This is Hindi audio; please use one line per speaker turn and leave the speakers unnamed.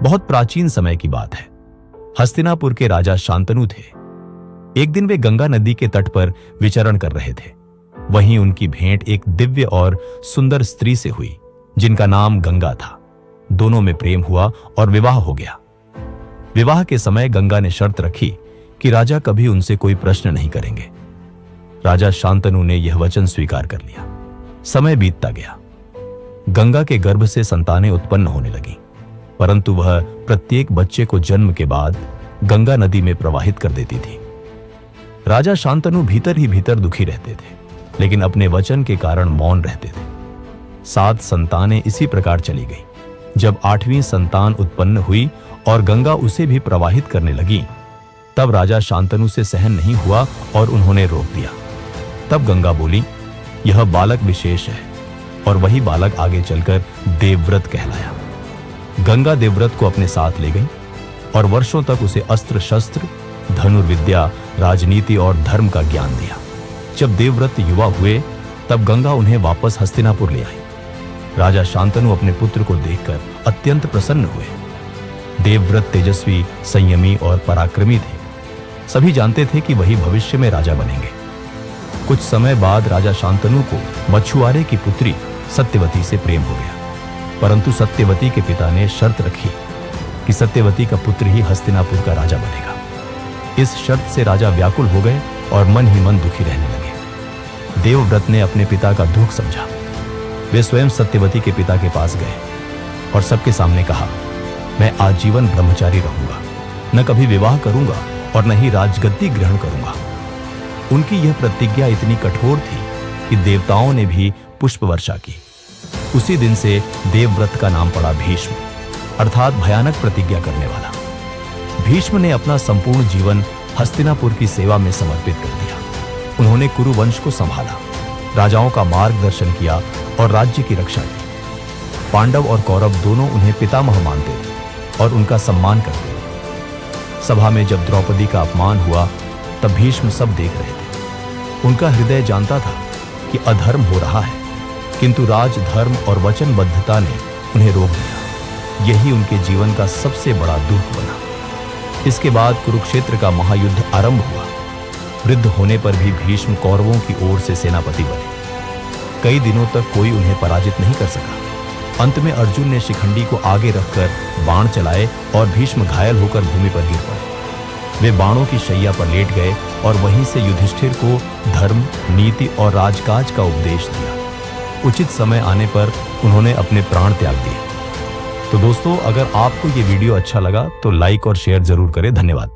बहुत प्राचीन समय की बात है। हस्तिनापुर के राजा शांतनु थे। एक दिन वे गंगा नदी के तट पर विचरण कर रहे थे। वहीं उनकी भेंट एक दिव्य और सुंदर स्त्री से हुई जिनका नाम गंगा था। दोनों में प्रेम हुआ और विवाह हो गया। विवाह के समय गंगा ने शर्त रखी कि राजा कभी उनसे कोई प्रश्न नहीं करेंगे। राजा शांतनु ने यह वचन स्वीकार कर लिया। समय बीतता गया। गंगा के गर्भ से संतानें उत्पन्न होने लगीं, परंतु वह प्रत्येक बच्चे को जन्म के बाद गंगा नदी में प्रवाहित कर देती थी। राजा शांतनु भीतर ही भीतर दुखी रहते थे, लेकिन अपने वचन के कारण मौन रहते थे। 7 संतानें इसी प्रकार चली गईं। जब 8वीं संतान उत्पन्न हुई और गंगा उसे भी प्रवाहित करने लगी, तब राजा शांतनु से सहन नहीं हुआ और उन्होंने रोक दिया। तब गंगा बोली, यह बालक विशेष है, और वही बालक आगे चलकर देवव्रत कहलाया। गंगा देवव्रत को अपने साथ ले गई और वर्षों तक उसे अस्त्र शस्त्र, धनुर्विद्या, राजनीति और धर्म का ज्ञान दिया। जब देवव्रत युवा हुए तब गंगा उन्हें वापस हस्तिनापुर ले आई। राजा शांतनु अपने पुत्र को देखकर अत्यंत प्रसन्न हुए। देवव्रत तेजस्वी, संयमी और पराक्रमी थे। सभी जानते थे कि वही भविष्य में राजा बनेंगे। कुछ समय बाद राजा शांतनु को मछुआरे की पुत्री सत्यवती से प्रेम हो गया, परंतु सत्यवती के पिता ने शर्त रखी कि सत्यवती का पुत्र ही हस्तिनापुर का राजा बनेगा। इस शर्त से राजा व्याकुल हो गए और मन ही मन दुखी रहने लगे। देवव्रत ने अपने पिता का दुख समझा। वे स्वयं सत्यवती के पिता के पास गए और सबके सामने कहा, मैं आजीवन ब्रह्मचारी रहूंगा, न कभी विवाह करूंगा और न ही राजगद्दी ग्रहण करूंगा। उनकी यह प्रतिज्ञा इतनी कठोर थी कि देवताओं ने भी पुष्प वर्षा की। उसी दिन से देवव्रत का नाम पड़ा भीष्म, अर्थात भयानक प्रतिज्ञा करने वाला। भीष्म ने अपना संपूर्ण जीवन हस्तिनापुर की सेवा में समर्पित कर दिया। उन्होंने कुरुवंश को संभाला, राजाओं का मार्गदर्शन किया और राज्य की रक्षा की। पांडव और कौरव दोनों उन्हें पितामह मानते थे और उनका सम्मान करते थे। सभा में जब द्रौपदी का अपमान हुआ तब भीष्म सब देख रहे थे। उनका हृदय जानता था कि अधर्म हो रहा है, किंतु राजधर्म और वचनबद्धता ने उन्हें रोक दिया। यही उनके जीवन का सबसे बड़ा दुख बना। इसके बाद कुरुक्षेत्र का महायुद्ध आरंभ हुआ। वृद्ध होने पर भी भीष्म कौरवों की ओर से सेनापति बने। कई दिनों तक कोई उन्हें पराजित नहीं कर सका। अंत में अर्जुन ने शिखंडी को आगे रखकर बाण चलाए और भीष्म घायल होकर भूमि पर गिर पड़े। वे बाणों की शैया पर लेट गए और वहीं से युधिष्ठिर को धर्म, नीति और राजकाज का उपदेश दिया। उचित समय आने पर उन्होंने अपने प्राण त्याग दिए। तो दोस्तों, अगर आपको ये वीडियो अच्छा लगा तो लाइक और शेयर जरूर करें। धन्यवाद।